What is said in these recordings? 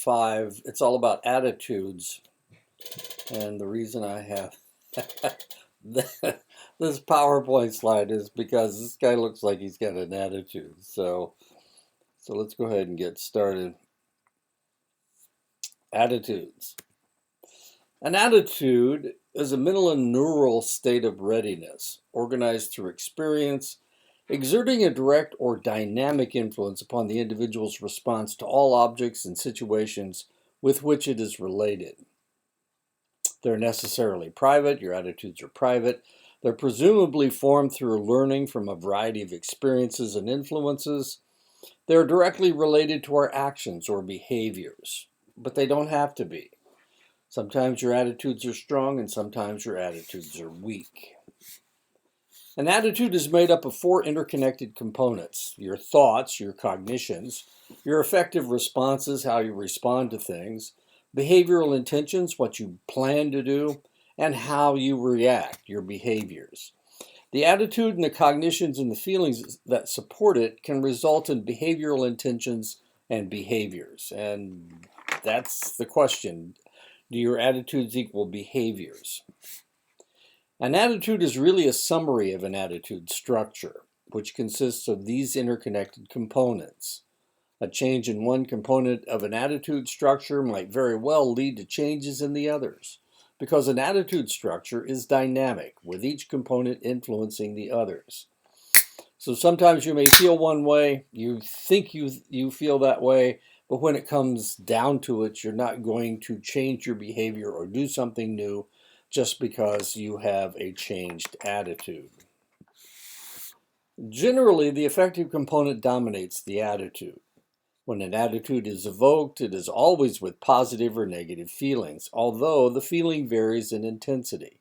5, it's all about attitudes. And the reason I have this PowerPoint slide is because this guy looks like he's got an attitude. So let's go ahead and get started. Attitudes. An attitude is a mental and neural state of readiness, organized through experience, exerting a direct or dynamic influence upon the individual's response to all objects and situations with which it is related. They're necessarily private. Your attitudes are private. They're presumably formed through learning from a variety of experiences and influences. They're directly related to our actions or behaviors, but they don't have to be. Sometimes your attitudes are strong and sometimes your attitudes are weak. An attitude is made up of 4 interconnected components: your thoughts, your cognitions, your affective responses, how you respond to things, behavioral intentions, what you plan to do, and how you react, your behaviors. The attitude and the cognitions and the feelings that support it can result in behavioral intentions and behaviors. And that's the question. Do your attitudes equal behaviors? An attitude is really a summary of an attitude structure, which consists of these interconnected components. A change in one component of an attitude structure might very well lead to changes in the others, because an attitude structure is dynamic, with each component influencing the others. So sometimes you may feel one way, you think you feel that way, but when it comes down to it, you're not going to change your behavior or do something new just because you have a changed attitude. Generally, the affective component dominates the attitude. When an attitude is evoked, it is always with positive or negative feelings, although the feeling varies in intensity.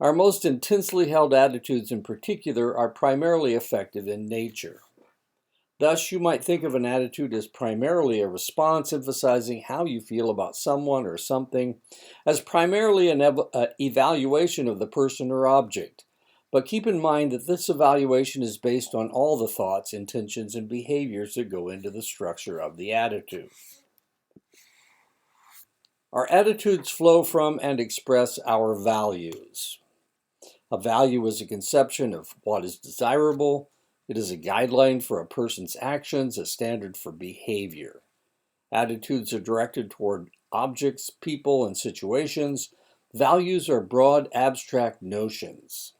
Our most intensely held attitudes in particular are primarily affective in nature. Thus, you might think of an attitude as primarily a response emphasizing how you feel about someone or something, as primarily an evaluation of the person or object. But keep in mind that this evaluation is based on all the thoughts, intentions, and behaviors that go into the structure of the attitude. Our attitudes flow from and express our values. A value is a conception of what is desirable. It is a guideline for a person's actions, a standard for behavior. Attitudes are directed toward objects, people, and situations. Values are broad, abstract notions.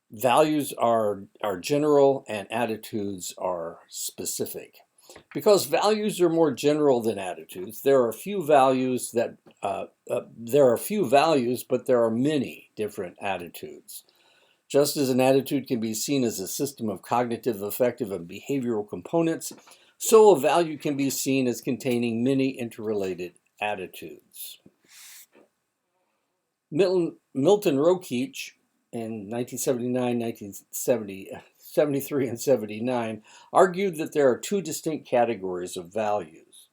Values are general and attitudes are specific. Because values are more general than attitudes, there are few values, but there are many different attitudes. Just as an attitude can be seen as a system of cognitive, affective, and behavioral components, so a value can be seen as containing many interrelated attitudes. Milton Rokeach in 1979, 1973, and 79 argued that there are 2 distinct categories of values.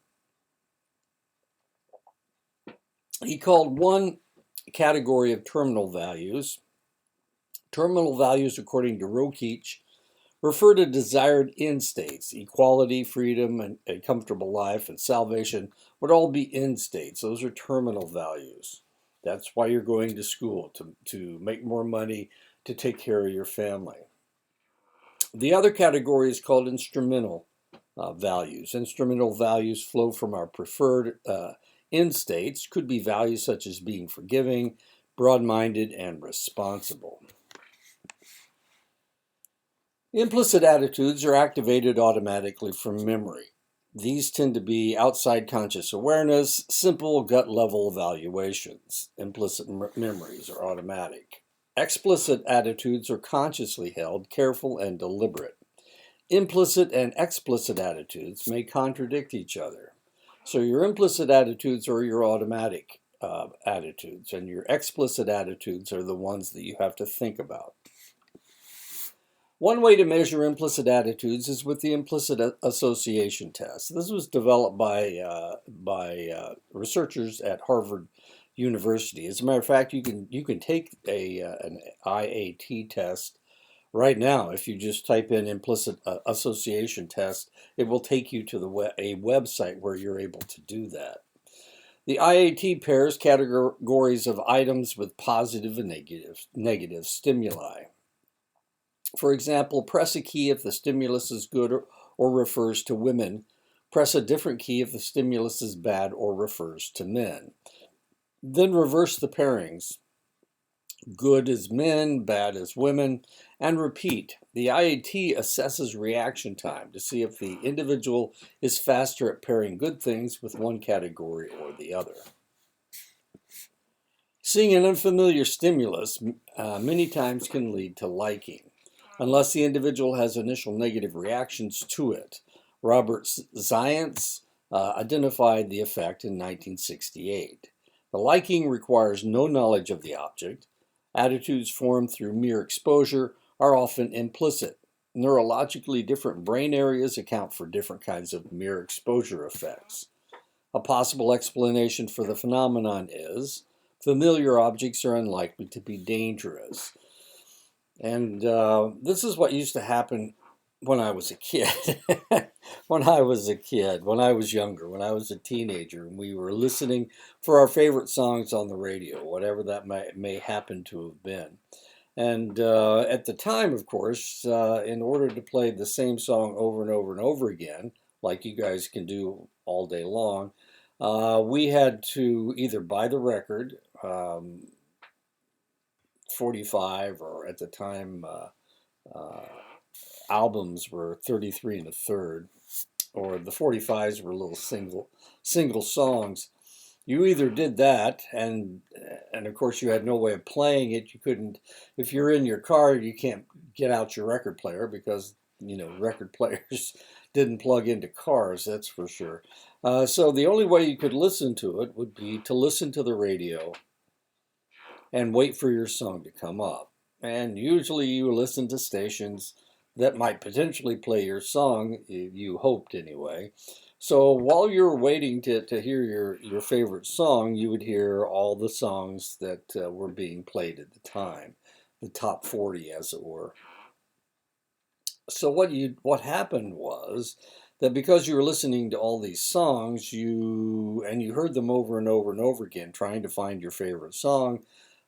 He called one category of terminal values. Terminal values, according to Rokeach, refer to desired end states. Equality, freedom, and a comfortable life, and salvation would all be end states. Those are terminal values. That's why you're going to school, to make more money, to take care of your family. The other category is called instrumental values. Instrumental values flow from our preferred end states. Could be values such as being forgiving, broad-minded, and responsible. Implicit attitudes are activated automatically from memory. These tend to be outside conscious awareness, simple gut-level evaluations. Implicit memories are automatic. Explicit attitudes are consciously held, careful, and deliberate. Implicit and explicit attitudes may contradict each other. So your implicit attitudes are your automatic attitudes, and your explicit attitudes are the ones that you have to think about. One way to measure implicit attitudes is with the implicit association test. This was developed by researchers at Harvard University. As a matter of fact, you can take an IAT test Right now, if you just type in implicit association test, it will take you to a website where you're able to do that. The IAT pairs categories of items with positive and negative stimuli. For example, press a key if the stimulus is good or refers to women. Press a different key if the stimulus is bad or refers to men. Then reverse the pairings. Good is men, bad is women, and repeat. The IAT assesses reaction time to see if the individual is faster at pairing good things with one category or the other. Seeing an unfamiliar stimulus many times can lead to liking, unless the individual has initial negative reactions to it. Robert Zients identified the effect in 1968. The liking requires no knowledge of the object. Attitudes formed through mere exposure are often implicit. Neurologically different brain areas account for different kinds of mere exposure effects. A possible explanation for the phenomenon is familiar objects are unlikely to be dangerous. And this is what used to happen when I was a kid. When I was younger, when I was a teenager, and we were listening for our favorite songs on the radio, whatever that may happen to have been. And at the time, of course, in order to play the same song over and over and over again, like you guys can do all day long, we had to either buy the record, 45, or at the time, albums were 33 and a third, or the 45s were little single songs. You either did that, and of course you had no way of playing it. You couldn't, if you're in your car, you can't get out your record player because record players didn't plug into cars. That's for sure. So the only way you could listen to it would be to listen to the radio and wait for your song to come up. And usually you listen to stations that might potentially play your song, you hoped anyway. So while you were waiting to hear your favorite song, you would hear all the songs that were being played at the time, the top 40 as it were. So what happened was that because you were listening to all these songs, you heard them over and over and over again, trying to find your favorite song,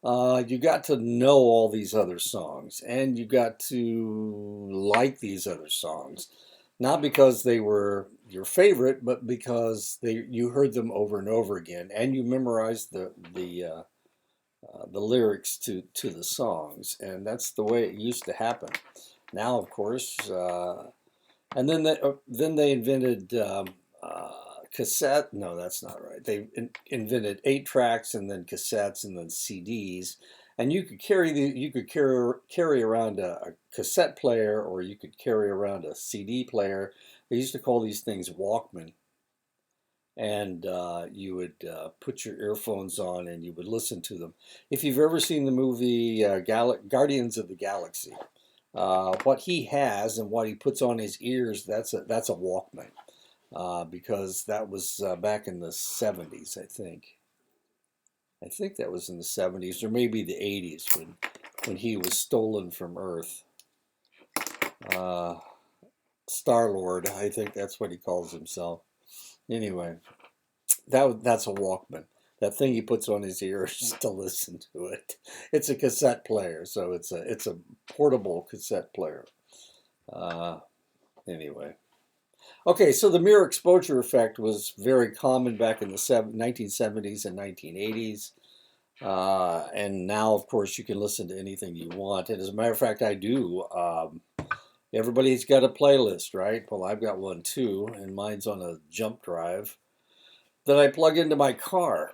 you got to know all these other songs, and you got to like these other songs, not because they were your favorite, but because you heard them over and over again, and you memorized the lyrics to the songs, and that's the way it used to happen. Now, of course, and then they invented cassette. No, that's not right. They invented 8-tracks and then cassettes and then CDs, and you could carry around a cassette player, or you could carry around a CD player. They used to call these things Walkman, and you would put your earphones on and you would listen to them. If you've ever seen the movie Guardians of the Galaxy, what he has and what he puts on his ears, that's a Walkman. Because that was back in the 70s, I think. I think that was in the 70s, or maybe the 80s, when he was stolen from Earth. Star-Lord, I think that's what he calls himself. Anyway, that's a Walkman. That thing he puts on his ears to listen to it. It's a cassette player, so it's a portable cassette player. Anyway. Okay, so the mirror exposure effect was very common back in the 1970s and 1980s. And now, of course, you can listen to anything you want. And as a matter of fact, I do. Everybody's got a playlist, right? Well, I've got one too, and mine's on a jump drive that I plug into my car.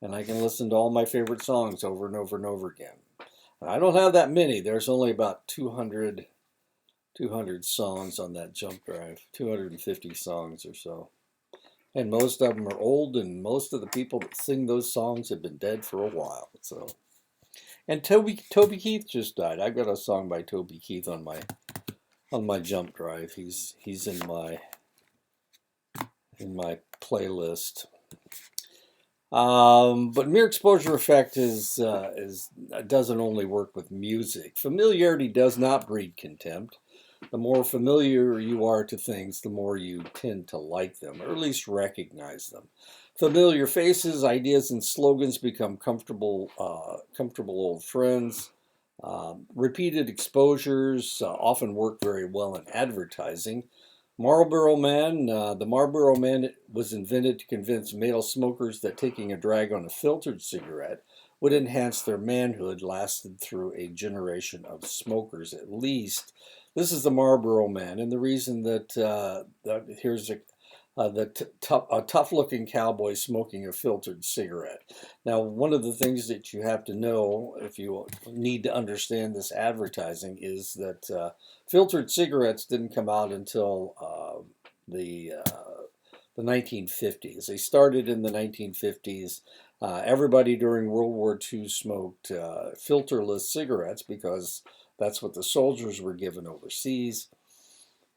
And I can listen to all my favorite songs over and over and over again. And I don't have that many. There's only about 200 songs on that jump drive, 250 songs or so. And most of them are old, and most of the people that sing those songs have been dead for a while. So, and Toby Keith just died. I've got a song by Toby Keith on my jump drive. He's in my playlist. But mere exposure effect is doesn't only work with music. Familiarity does not breed contempt. The more familiar you are to things, the more you tend to like them, or at least recognize them. Familiar faces, ideas, and slogans become comfortable old friends. Repeated exposures often work very well in advertising. The Marlboro Man was invented to convince male smokers that taking a drag on a filtered cigarette would enhance their manhood, lasted through a generation of smokers at least. This is the Marlboro Man, and the reason that here's a tough-looking cowboy smoking a filtered cigarette. Now, one of the things that you have to know if you need to understand this advertising is that filtered cigarettes didn't come out until the 1950s. They started in the 1950s. Everybody during World War II smoked filterless cigarettes because that's what the soldiers were given overseas.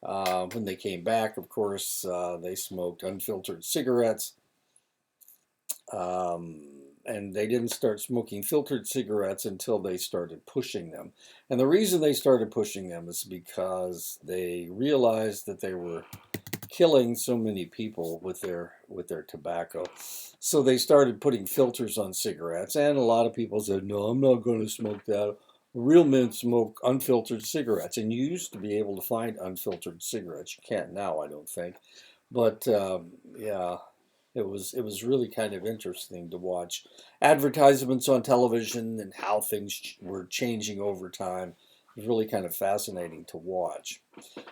When they came back, of course, they smoked unfiltered cigarettes. And they didn't start smoking filtered cigarettes until they started pushing them. And the reason they started pushing them is because they realized that they were killing so many people with their tobacco. So they started putting filters on cigarettes, and a lot of people said, "No, I'm not going to smoke that." Real men smoke unfiltered cigarettes, and you used to be able to find unfiltered cigarettes. You can't now, I don't think. But yeah, it was really kind of interesting to watch advertisements on television and how things were changing over time. It was really kind of fascinating to watch.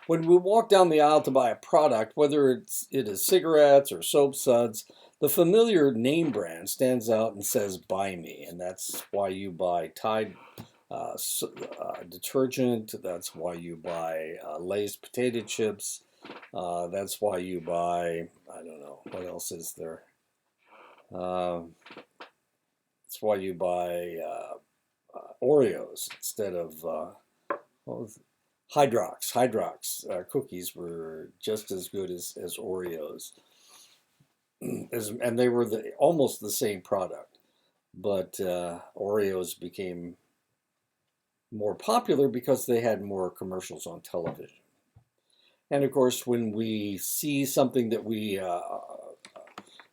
When we walk down the aisle to buy a product, whether it is cigarettes or soap suds, the familiar name brand stands out and says "Buy me," and that's why you buy Tide detergent. That's why you buy Lay's potato chips. That's why you buy, I don't know, what else is there? Um, that's why you buy Oreos instead of what was it? Hydrox. Hydrox cookies were just as good as Oreos, and they were almost the same product. But Oreos became more popular because they had more commercials on television. And of course, when we see something that we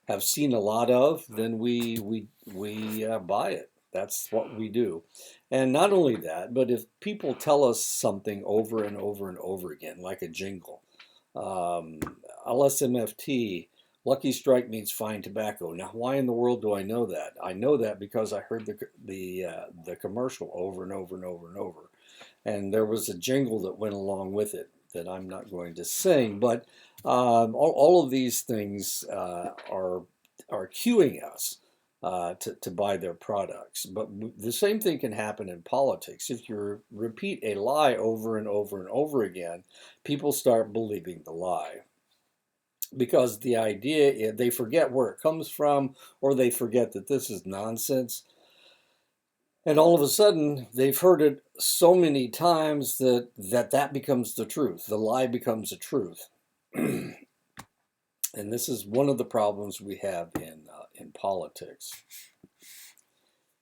have seen a lot of, then we buy it. That's what we do. And not only that, but if people tell us something over and over and over again, like a jingle, um, LSMFT, Lucky Strike means fine tobacco. Now, why in the world do I know that? I know that because I heard the commercial over and over and over and over, and there was a jingle that went along with it that I'm not going to sing. But all of these things are cueing us to buy their products. But the same thing can happen in politics. If you repeat a lie over and over and over again, people start believing the lie because the idea they forget where it comes from, or they forget that this is nonsense, and all of a sudden they've heard it so many times that becomes the truth. The lie becomes the truth. And this is one of the problems we have in politics.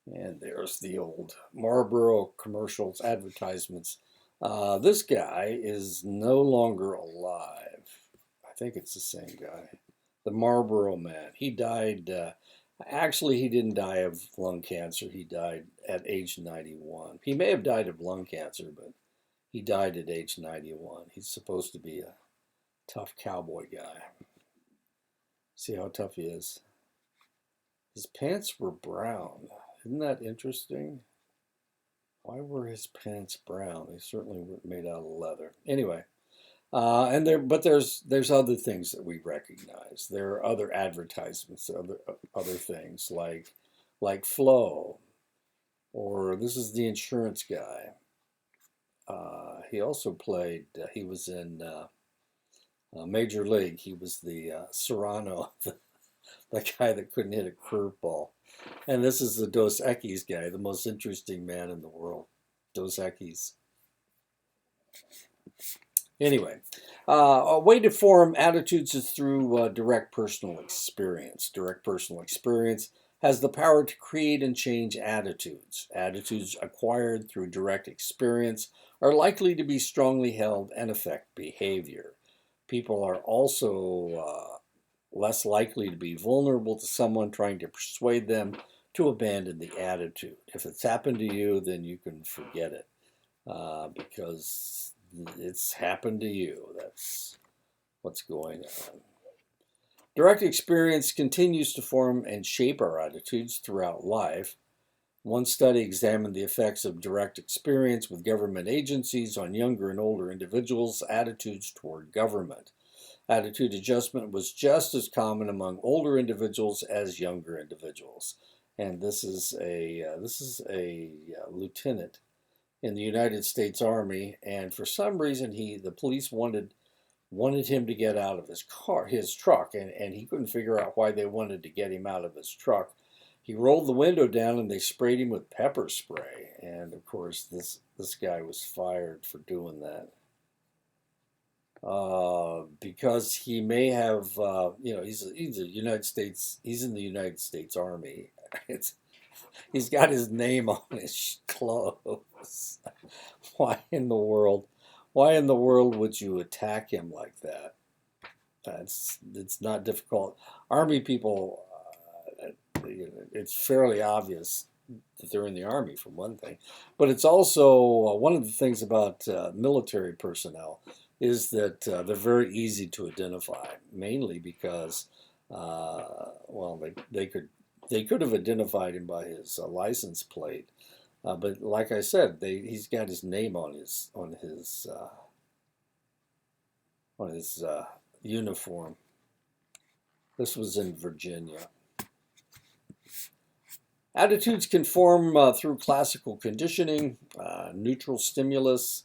And there's the old Marlboro commercials, advertisements. This guy is no longer alive. I think it's the same guy. The Marlboro Man. He died. Actually, he didn't die of lung cancer. He died at age 91. He may have died of lung cancer, but he died at age 91. He's supposed to be a tough cowboy guy. See how tough he is? His pants were brown. Isn't that interesting? Why were his pants brown? They certainly were made out of leather. Anyway, but there's other things that we recognize. There are other advertisements, other things like Flow, or this is the insurance guy. He also played. He was in Major League. He was the Serrano, the guy that couldn't hit a curveball. And this is the Dos Equis guy, the most interesting man in the world. Dos Equis. Anyway, a way to form attitudes is through direct personal experience. Direct personal experience has the power to create and change attitudes. Attitudes acquired through direct experience are likely to be strongly held and affect behavior. People are also less likely to be vulnerable to someone trying to persuade them to abandon the attitude. If it's happened to you, then you can forget it because it's happened to you. That's what's going on. Direct experience continues to form and shape our attitudes throughout life. One study examined the effects of direct experience with government agencies on younger and older individuals' attitudes toward government. Attitude adjustment was just as common among older individuals as younger individuals. And this is a lieutenant in the United States Army, and for some reason the police wanted him to get out of his truck, and he couldn't figure out why they wanted to get him out of his truck. He rolled the window down and they sprayed him with pepper spray, and of course this guy was fired for doing that. Because he may have, he's a United States, he's in the United States Army. It's He's got his name on his clothes. Why in the world? Why in the world would you attack him like that? It's not difficult. Army people, it's fairly obvious that they're in the army for one thing, but it's also one of the things about military personnel is that they're very easy to identify, mainly because, well, they could have identified him by his license plate, but like I said, he's got his name on his uniform. This was in Virginia. Attitudes can form through classical conditioning, neutral stimulus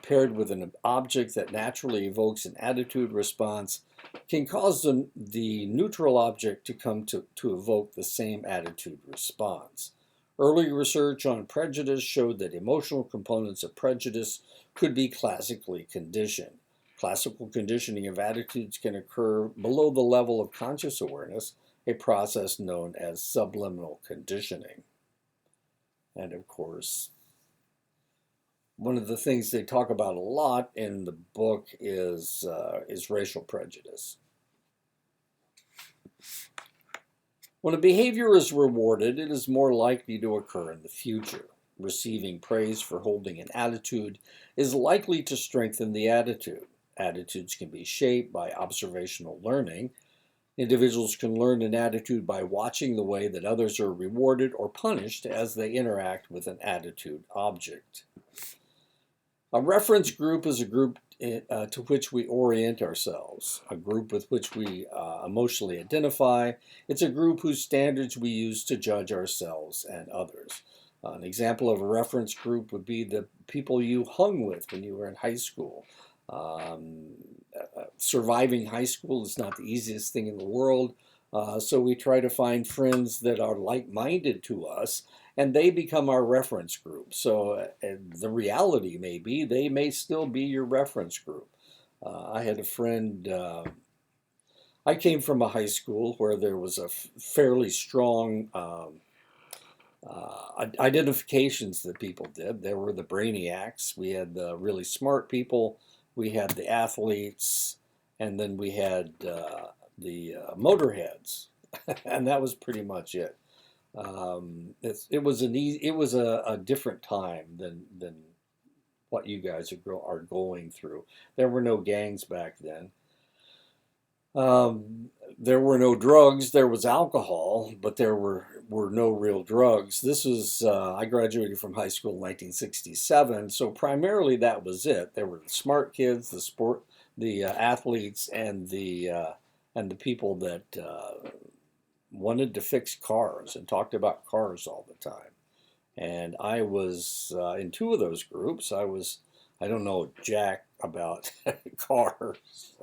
paired with an object that naturally evokes an attitude response can cause the neutral object to come to evoke the same attitude response. Early research on prejudice showed that emotional components of prejudice could be classically conditioned. Classical conditioning of attitudes can occur below the level of conscious awareness, a process known as subliminal conditioning. And of course, one of the things they talk about a lot in the book is racial prejudice. When a behavior is rewarded, it is more likely to occur in the future. Receiving praise for holding an attitude is likely to strengthen the attitude. Attitudes can be shaped by observational learning. Individuals can learn an attitude by watching the way that others are rewarded or punished as they interact with an attitude object. A reference group is a group to which we orient ourselves, a group with which we emotionally identify. It's a group whose standards we use to judge ourselves and others. An example of a reference group would be the people you hung with when you were in high school. Surviving high school is not the easiest thing in the world, so we try to find friends that are like-minded to us, and they become our reference group. So the reality may be they may still be your reference group. I had a friend, I came from a high school where there was a fairly strong identifications that people did. There were the brainiacs, we had the really smart people, we had the athletes, and then we had the motorheads, and that was pretty much it. It was a different time than what you guys are going through. There were no gangs back then. There were no drugs. There was alcohol, but there were no real drugs. This was I graduated from high school in 1967, so primarily that was it. There were the smart kids, the athletes, and the people that wanted to fix cars and talked about cars all the time. And I was in two of those groups. I don't know jack about cars,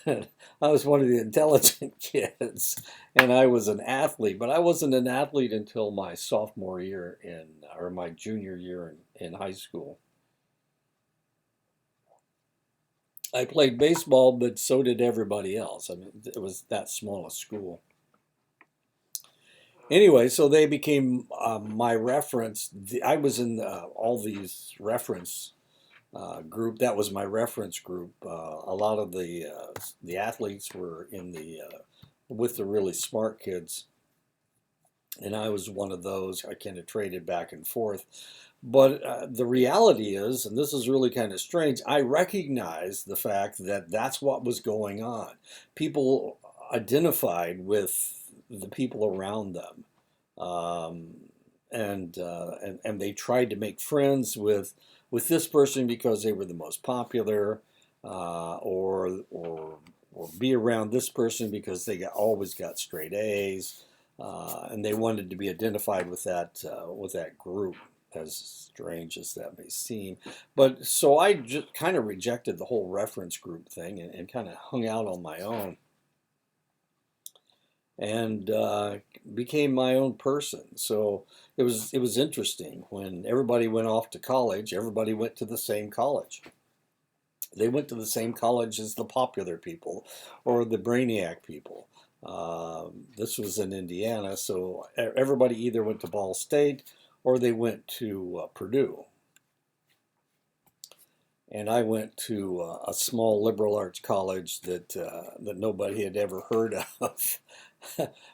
but I was one of the intelligent kids, and I was an athlete. But I wasn't an athlete until my sophomore year or my junior year in high school. I played baseball, but so did everybody else. I mean, it was that small a school. Anyway, so they became my reference. I was in all these reference group. That was my reference group. A lot of the athletes were in the with the really smart kids, and I was one of those. I kind of traded back and forth. But the reality is, and this is really kind of strange, I recognize the fact that that's what was going on. People identified with the people around them, um, and they tried to make friends with this person because they were the most popular, or be around this person because they always got straight A's, and they wanted to be identified with that group, as strange as that may seem. But so I just kind of rejected the whole reference group thing and kind of hung out on my own and became my own person. So it was interesting when everybody went off to college. Everybody went to the same college. They went to the same college as the popular people or the brainiac people. This was in Indiana, so everybody either went to Ball State or they went to Purdue. And I went to a small liberal arts college that nobody had ever heard of.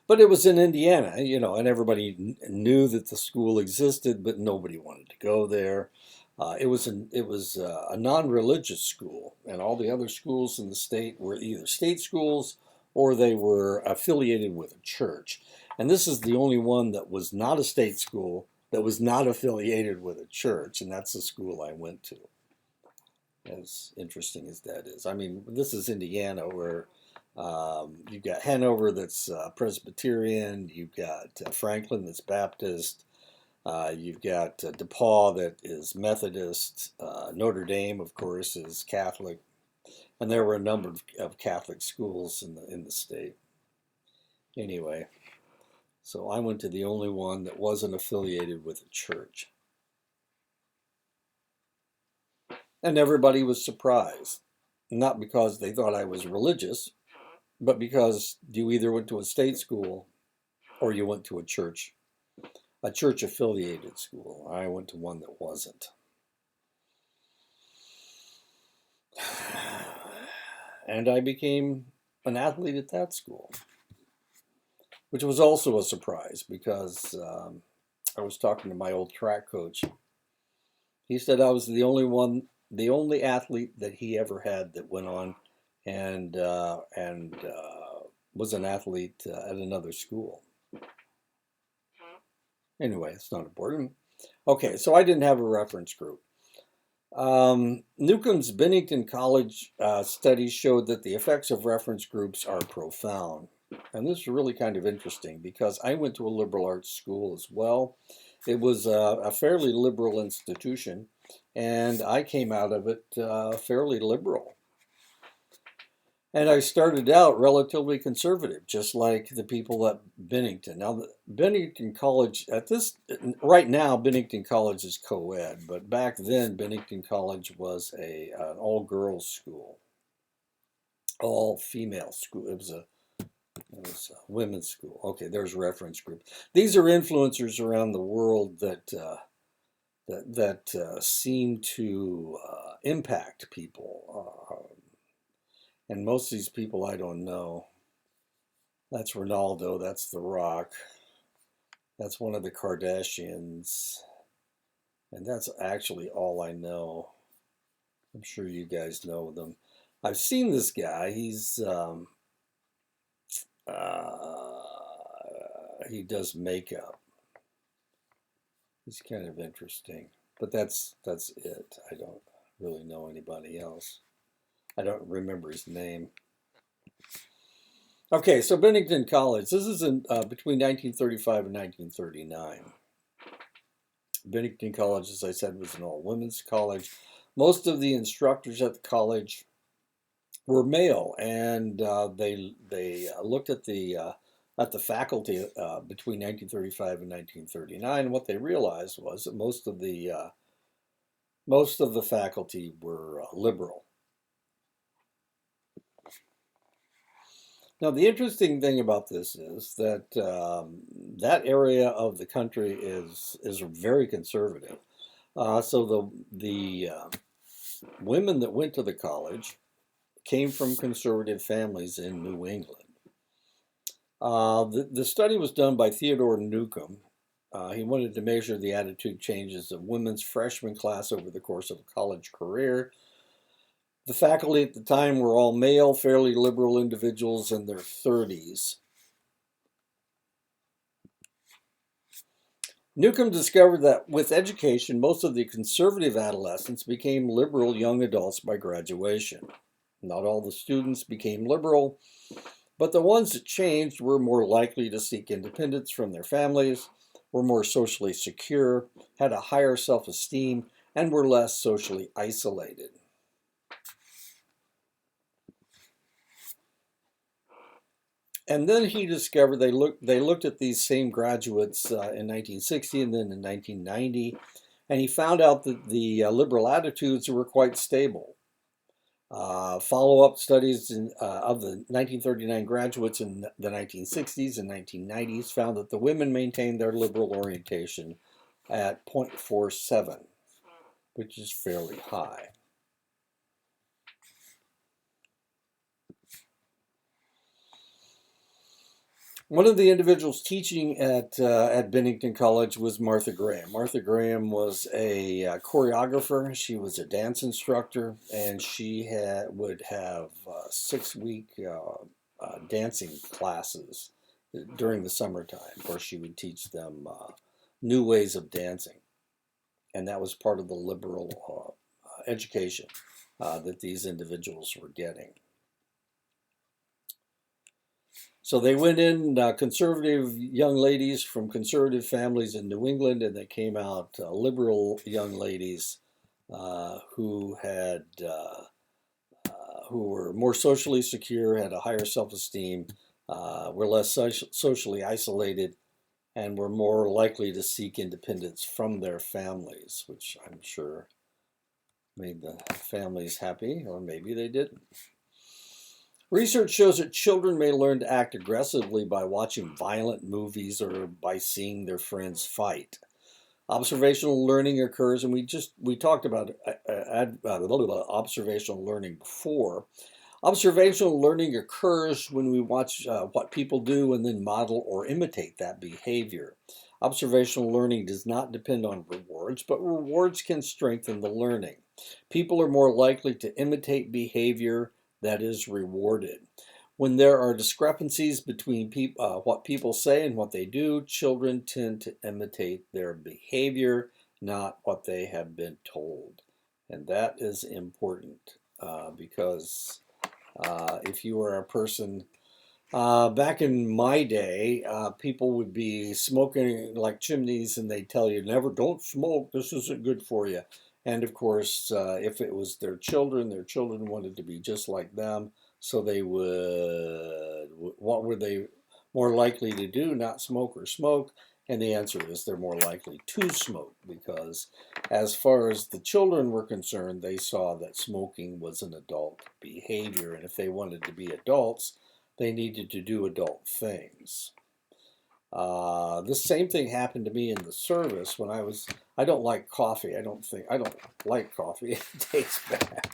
But it was in Indiana, and everybody knew that the school existed, but nobody wanted to go there. It was a non-religious school, and all the other schools in the state were either state schools or they were affiliated with a church. And this is the only one that was not a state school that was not affiliated with a church, and that's the school I went to. As interesting as that is, I mean, this is Indiana, where you've got Hanover that's Presbyterian, you've got Franklin that's Baptist, you've got DePaul that is Methodist, Notre Dame, of course, is Catholic, and there were a number of Catholic schools in the state. Anyway, so I went to the only one that wasn't affiliated with a church, and everybody was surprised, not because they thought I was religious, but because you either went to a state school or you went to a church affiliated school. I went to one that wasn't. And I became an athlete at that school, which was also a surprise because I was talking to my old track coach. He said I was the only athlete that he ever had that went on and was an athlete at another school. Anyway, it's not important. Okay, so I didn't have a reference group. Newcomb's Bennington College studies showed that the effects of reference groups are profound. And this is really kind of interesting because I went to a liberal arts school as well. It was a fairly liberal institution, and I came out of it fairly liberal. And I started out relatively conservative, just like the people at Bennington. Now, Bennington College, right now, Bennington College is co-ed, but back then, Bennington College was an all-girls school, all-female school. It was a women's school. Okay, there's reference group. These are influencers around the world that seem to impact people. And most of these people I don't know. That's Ronaldo, that's The Rock, that's one of the Kardashians, and that's actually all I know. I'm sure you guys know them. I've seen this guy. Uh, he does makeup. He's kind of interesting, but that's it. I don't really know anybody else. I don't remember his name. Okay, so Bennington College. This is between 1935 and 1939. Bennington College, as I said, was an all-women's college. Most of the instructors at the college were male, and they looked at the faculty between 1935 and 1939. And what they realized was that most of the faculty were liberal. Now, the interesting thing about this is that that area of the country is very conservative. So the women that went to the college came from conservative families in New England. The study was done by Theodore Newcomb. He wanted to measure the attitude changes of women's freshman class over the course of a college career. The faculty at the time were all male, fairly liberal individuals in their 30s. Newcomb discovered that with education, most of the conservative adolescents became liberal young adults by graduation. Not all the students became liberal, but the ones that changed were more likely to seek independence from their families, were more socially secure, had a higher self esteem, and were less socially isolated. And then he discovered they looked at these same graduates in 1960 and then in 1990, and he found out that the liberal attitudes were quite stable. Follow-up studies of the 1939 graduates in the 1960s and 1990s found that the women maintained their liberal orientation at 0.47, which is fairly high. One of the individuals teaching at Bennington College was Martha Graham. Martha Graham was a choreographer. She was a dance instructor, and would have 6-week dancing classes during the summertime, where she would teach them new ways of dancing, and that was part of the liberal education that these individuals were getting. So they went in, conservative young ladies from conservative families in New England, and they came out liberal young ladies who who were more socially secure, had a higher self-esteem, were less socially isolated, and were more likely to seek independence from their families, which I'm sure made the families happy, or maybe they didn't. Research shows that children may learn to act aggressively by watching violent movies or by seeing their friends fight. Observational learning occurs, and we talked about observational learning before. Observational learning occurs when we watch what people do and then model or imitate that behavior. Observational learning does not depend on rewards, but rewards can strengthen the learning. People are more likely to imitate behavior that is rewarded. When there are discrepancies between what people say and what they do, children tend to imitate their behavior, not what they have been told. And that is important because if you are a person, back in my day, people would be smoking like chimneys and they'd tell you, never, don't smoke, this isn't good for you. And of course, if it was their children wanted to be just like them. So what were they more likely to do? Not smoke or smoke? And the answer is they're more likely to smoke because as far as the children were concerned, they saw that smoking was an adult behavior. And if they wanted to be adults, they needed to do adult things. This same thing happened to me in the service when I don't like coffee. I don't like coffee. It tastes bad.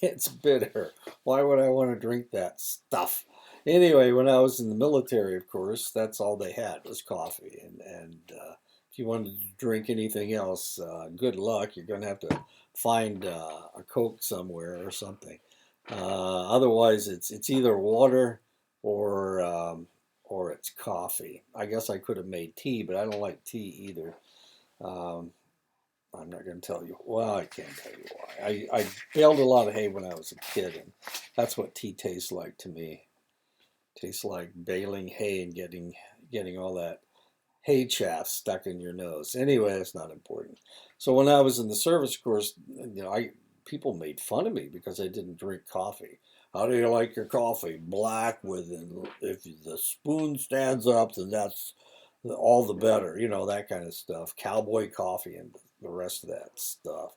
It's bitter. Why would I want to drink that stuff? Anyway, when I was in the military, of course, that's all they had was coffee. And if you wanted to drink anything else, good luck. You're going to have to find a Coke somewhere or something. Otherwise, it's either water or it's coffee. I guess I could have made tea, but I don't like tea either. Um, I'm not going to tell you. Well, I can't tell you why. I baled a lot of hay when I was a kid, and that's what tea tastes like to me. It tastes like baling hay and getting all that hay chaff stuck in your nose. Anyway, that's not important. So when I was in the service course, people made fun of me because I didn't drink coffee. How do you like your coffee? Black if the spoon stands up, then that's all the better. That kind of stuff. Cowboy coffee and the rest of that stuff.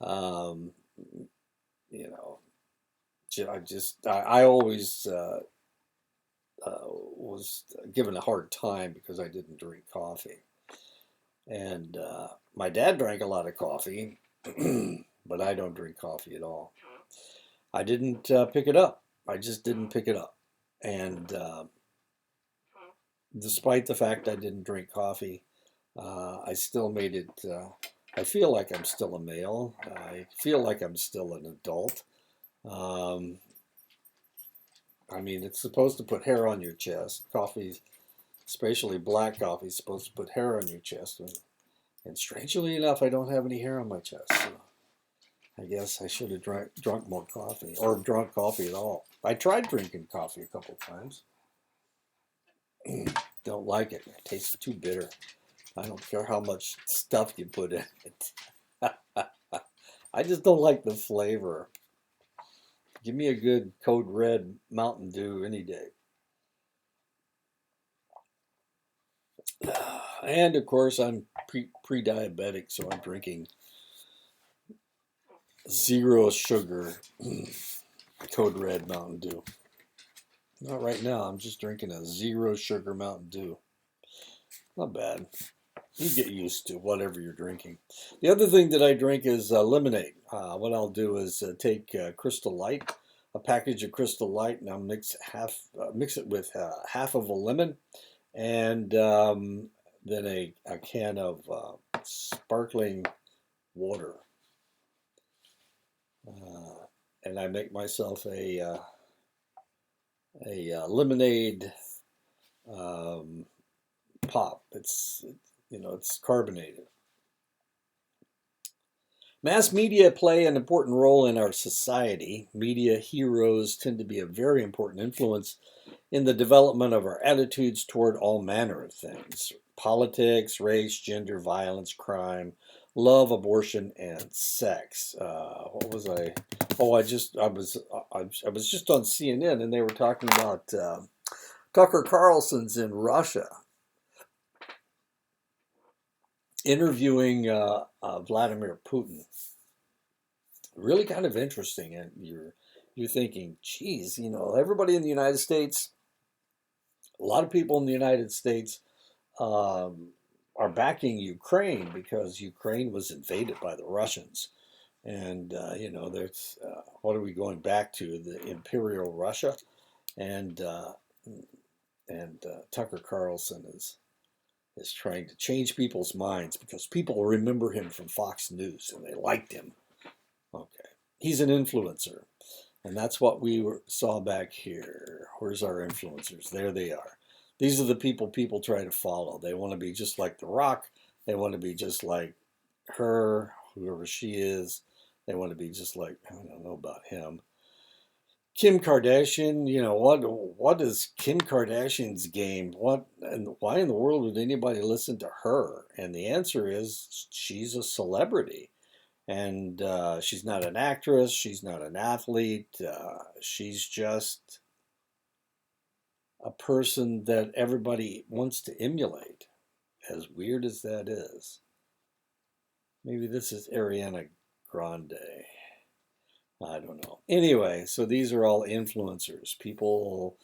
Um, you know, I always was given a hard time because I didn't drink coffee. And my dad drank a lot of coffee, but I don't drink coffee at all. I didn't pick it up. I just didn't pick it up. And despite the fact I didn't drink coffee, I still made it. I feel like I'm still a male. I feel like I'm still an adult. Um, I mean, it's supposed to put hair on your chest. Coffee, especially black coffee, is supposed to put hair on your chest. And strangely enough, I don't have any hair on my chest. So I guess I should have drunk more coffee or drunk coffee at all. I tried drinking coffee a couple of times. Don't like it. It tastes too bitter. I don't care how much stuff you put in it. I just don't like the flavor. Give me a good Code Red Mountain Dew any day. And of course, I'm pre-diabetic, so I'm drinking zero sugar Code Red Mountain Dew. Not right now. I'm just drinking a zero sugar Mountain Dew. Not bad. You get used to whatever you're drinking. The other thing that I drink is lemonade. What I'll do is take Crystal Light, a package of Crystal Light, and I'll mix it with half of a lemon, and then a can of sparkling water. And I make myself a lemonade pop. It's carbonated. Mass media play an important role in our society. Media heroes tend to be a very important influence in the development of our attitudes toward all manner of things: politics, race, gender, violence, crime, love, abortion, and sex. What was I? Oh, I was just on CNN and they were talking about Tucker Carlson's in Russia interviewing Vladimir Putin. Really kind of interesting, and you're thinking, geez, everybody in the United States, a lot of people in the United States are backing Ukraine because Ukraine was invaded by the Russians. And, there's, what are we going back to? The Imperial Russia? And, Tucker Carlson is trying to change people's minds because people remember him from Fox News and they liked him. Okay. He's an influencer. And that's what saw back here. Where's our influencers? There they are. These are the people try to follow. They want to be just like The Rock. They want to be just like her, whoever she is. They want to be just like, I don't know about him. Kim Kardashian, what is Kim Kardashian's game? What and why in the world would anybody listen to her? And the answer is she's a celebrity. And she's not an actress. She's not an athlete. She's just a person that everybody wants to emulate, as weird as that is. Maybe this is Ariana Grande. I don't know. Anyway, so these are all influencers, people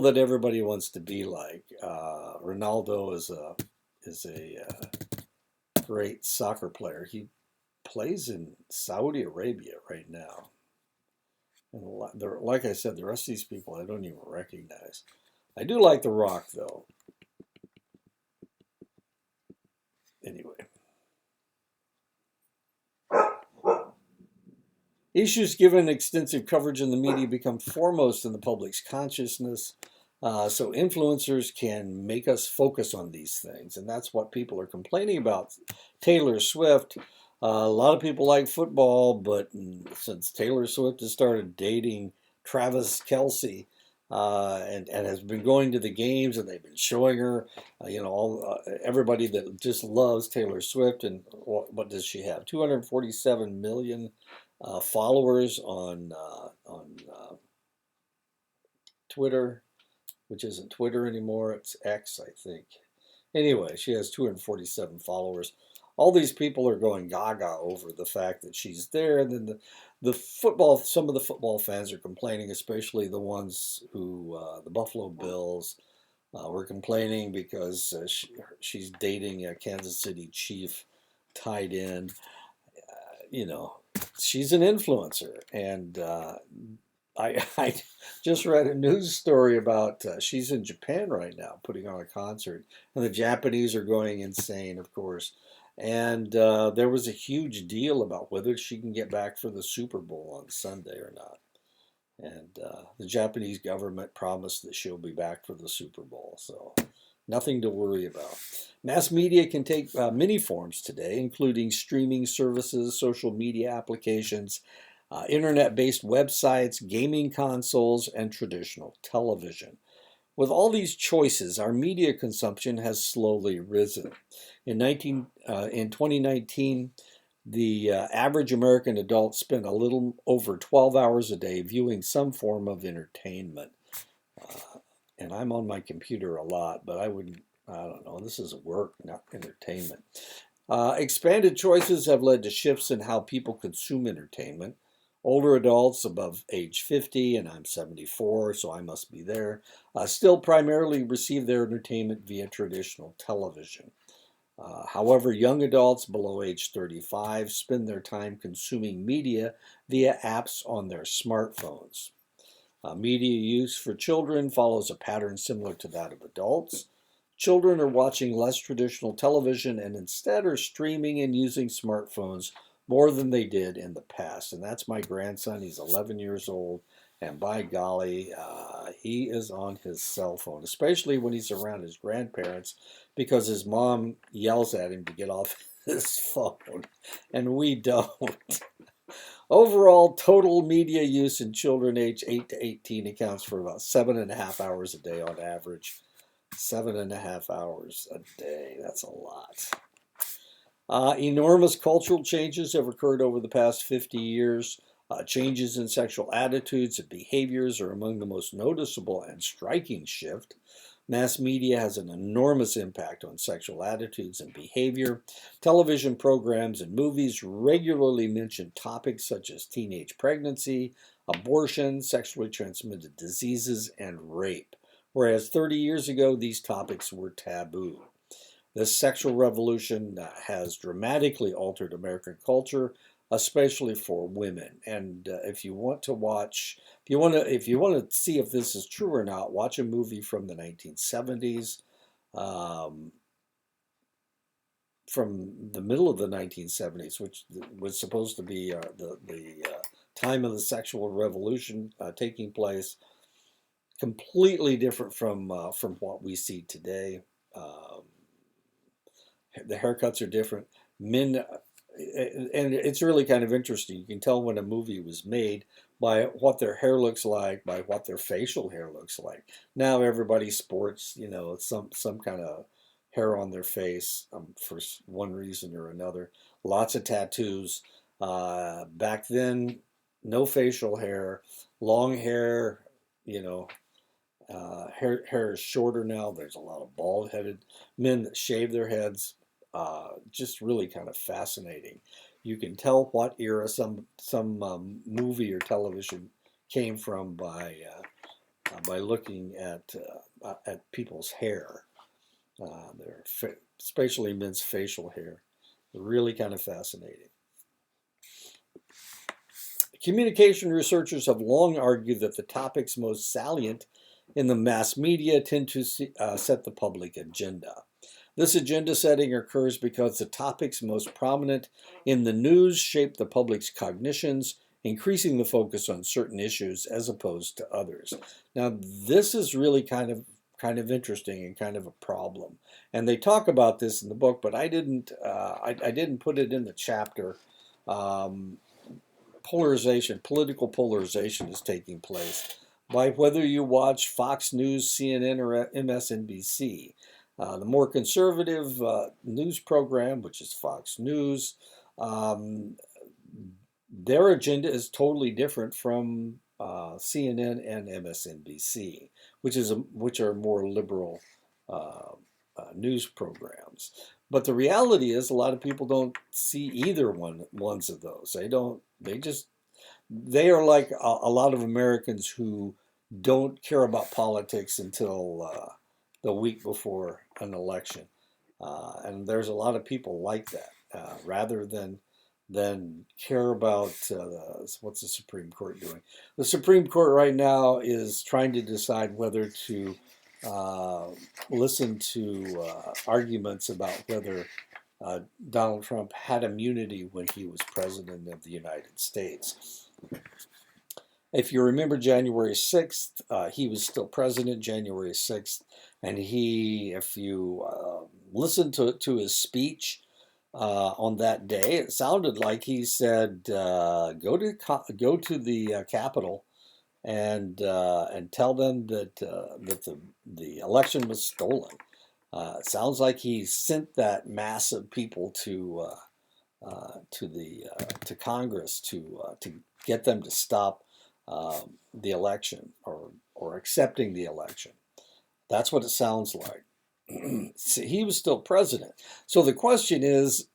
that everybody wants to be like. Ronaldo is a great soccer player. He plays in Saudi Arabia right now. And like I said, the rest of these people I don't even recognize. I do like The Rock, though. Anyway. Issues given extensive coverage in the media become foremost in the public's consciousness. So influencers can make us focus on these things. And that's what people are complaining about. Taylor Swift. A lot of people like football, but since Taylor Swift has started dating Travis Kelce, and has been going to the games, and they've been showing her, everybody that just loves Taylor Swift, and what does she have? 247 million followers on Twitter, which isn't Twitter anymore. It's X, I think. Anyway, she has 247 followers all these people are going gaga over the fact that she's there. And then some of the football fans are complaining, especially the ones who, the Buffalo Bills, were complaining because she's dating a Kansas City Chief tight end. You know, she's an influencer, and I just read a news story about she's in Japan right now putting on a concert, and the Japanese are going insane, of course. And there was a huge deal about whether she can get back for the Super Bowl on Sunday or not. And the Japanese government promised that she'll be back for the Super Bowl, so nothing to worry about. Mass media can take many forms today, including streaming services, social media applications, internet-based websites, gaming consoles, and traditional television. With all these choices, our media consumption has slowly risen. In 2019, the average American adult spent a little over 12 hours a day viewing some form of entertainment. And I'm on my computer a lot, but I don't know, this is work, not entertainment. Expanded choices have led to shifts in how people consume entertainment. Older adults above age 50, and I'm 74, so I must be there, still primarily receive their entertainment via traditional television. However, young adults below age 35 spend their time consuming media via apps on their smartphones. Media use for children follows a pattern similar to that of adults. Children are watching less traditional television and instead are streaming and using smartphones more than they did in the past. And that's my grandson. He's 11 years old. And by golly, he is on his cell phone, especially when he's around his grandparents, because his mom yells at him to get off his phone, and we don't. Overall, total media use in children aged 8 to 18 accounts for about 7.5 hours a day on average. 7.5 hours a day, that's a lot. Enormous cultural changes have occurred over the past 50 years. Changes in sexual attitudes and behaviors are among the most noticeable and striking shift. Mass media has an enormous impact on sexual attitudes and behavior. Television programs and movies regularly mention topics such as teenage pregnancy, abortion, sexually transmitted diseases, and rape, whereas 30 years ago these topics were taboo. This sexual revolution has dramatically altered American culture, especially for women. And if you want to see if this is true or not, watch a movie from the 1970s, from the middle of the 1970s, which was supposed to be the time of the sexual revolution taking place. Completely different from what we see today. The haircuts are different. Men, and it's really kind of interesting. You can tell when a movie was made by what their hair looks like, by what their facial hair looks like. Now everybody sports, some kind of hair on their face for one reason or another. Lots of tattoos. Back then, no facial hair, long hair. You know, hair is shorter now. There's a lot of bald-headed men that shave their heads. Just really kind of fascinating. You can tell what era some movie or television came from by looking at people's hair, especially men's facial hair. Really kind of fascinating. Communication researchers have long argued that the topics most salient in the mass media tend to set the public agenda. This agenda setting occurs because the topics most prominent in the news shape the public's cognitions, increasing the focus on certain issues as opposed to others. Now, this is really kind of interesting and kind of a problem. And they talk about this in the book, but I didn't put it in the chapter. Political polarization is taking place by whether you watch Fox News, CNN, or MSNBC. The more conservative news program, which is Fox News, their agenda is totally different from CNN and MSNBC, which are more liberal news programs. But the reality is, a lot of people don't see either ones of those. They don't. They are like a lot of Americans who don't care about politics until the week before an election. And there's a lot of people like that, rather than care about what's the Supreme Court doing. The Supreme Court right now is trying to decide whether to uh, listen to arguments about whether uh, Donald Trump had immunity when he was president of the United States. If you remember January 6th, he was still president January 6th, and if you listen to his speech on that day, it sounded like he said, go to the Capitol and tell them that the election was stolen. It sounds like he sent that mass of people to Congress to get them to stop the election or accepting the election. That's what it sounds like. He was still president. So the question is,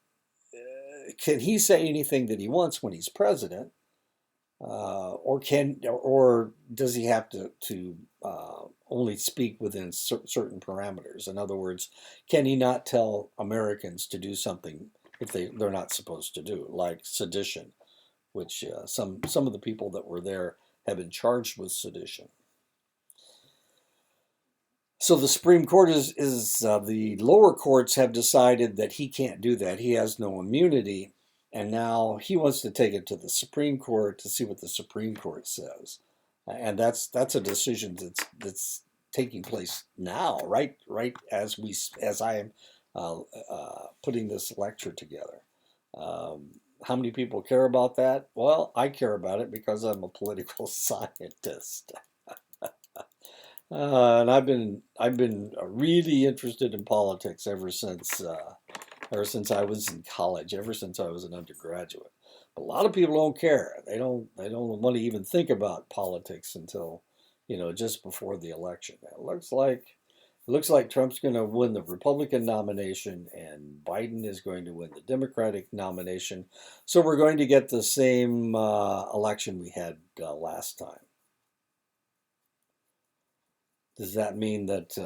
can he say anything that he wants when he's president, or does he have to only speak within certain parameters? In other words, can he not tell Americans to do something if they're not supposed to do, like sedition, which some of the people that were there have been charged with sedition. So the Supreme Court is the lower courts have decided that he can't do that. He has no immunity, and now he wants to take it to the Supreme Court to see what the Supreme Court says, and that's a decision that's taking place now, right as I am putting this lecture together. How many people care about that? Well, I care about it because I'm a political scientist. And I've been really interested in politics ever since I was in college, ever since I was an undergraduate. But a lot of people don't care. They don't want to even think about politics until, just before the election. It looks like Trump's going to win the Republican nomination and Biden is going to win the Democratic nomination. So we're going to get the same election we had last time. Does that mean that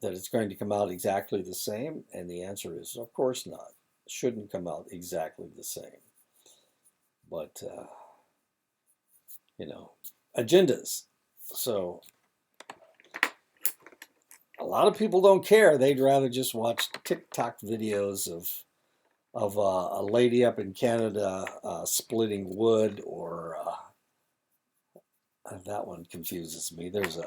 it's going to come out exactly the same? And the answer is, of course not. It shouldn't come out exactly the same. But agendas. So a lot of people don't care. They'd rather just watch TikTok videos of a lady up in Canada splitting wood, or that one confuses me. There's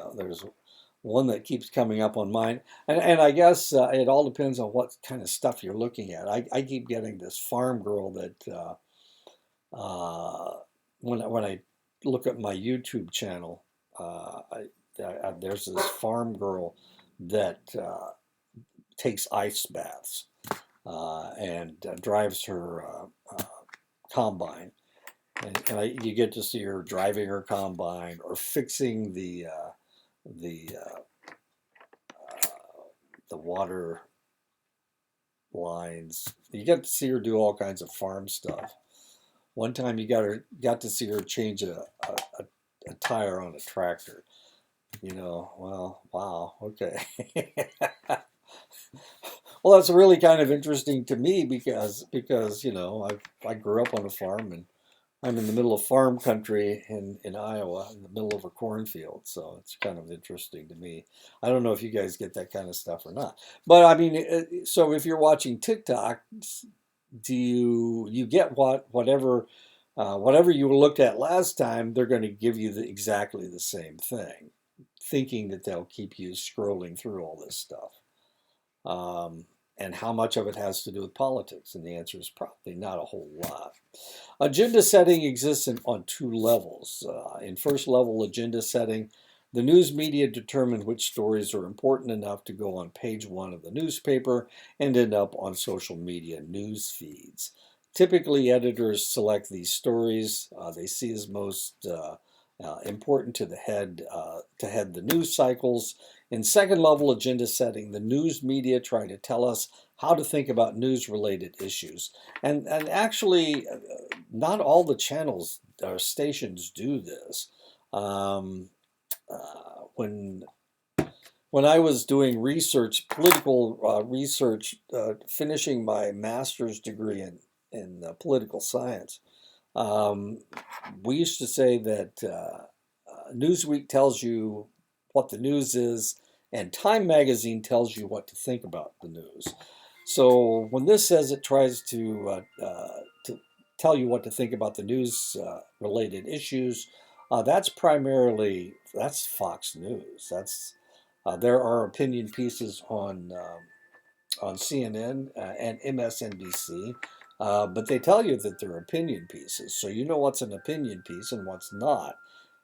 one that keeps coming up on mine, and I guess it all depends on what kind of stuff you're looking at. I keep getting this farm girl that when I look at my YouTube channel, there's this farm girl that takes ice baths and drives her combine, and you get to see her driving her combine or fixing the the water lines. You get to see her do all kinds of farm stuff. One time you got to see her change a tire on a tractor. Well, wow, okay. Well, that's really kind of interesting to me because I grew up on a farm, and I'm in the middle of farm country in Iowa, in the middle of a cornfield, so it's kind of interesting to me. I don't know if you guys get that kind of stuff or not, but I mean, so if you're watching TikTok, do you get whatever you looked at last time? They're going to give you exactly the same thing, thinking that they'll keep you scrolling through all this stuff. And how much of it has to do with politics? And the answer is probably not a whole lot. Agenda setting exists on two levels. In first level agenda setting, the news media determine which stories are important enough to go on page one of the newspaper and end up on social media news feeds. Typically, editors select these stories they see as most important to head the news cycles. In second level agenda setting, the news media try to tell us how to think about news related issues. And actually, not all the channels or stations do this. Um, when I was doing research, political research, finishing my master's degree in political science, um, we used to say that Newsweek tells you what the news is, and Time Magazine tells you what to think about the news. So when this says it tries to tell you what to think about the news related issues, that's Fox News. There are opinion pieces on CNN and MSNBC, but they tell you that they're opinion pieces, so you know what's an opinion piece and what's not.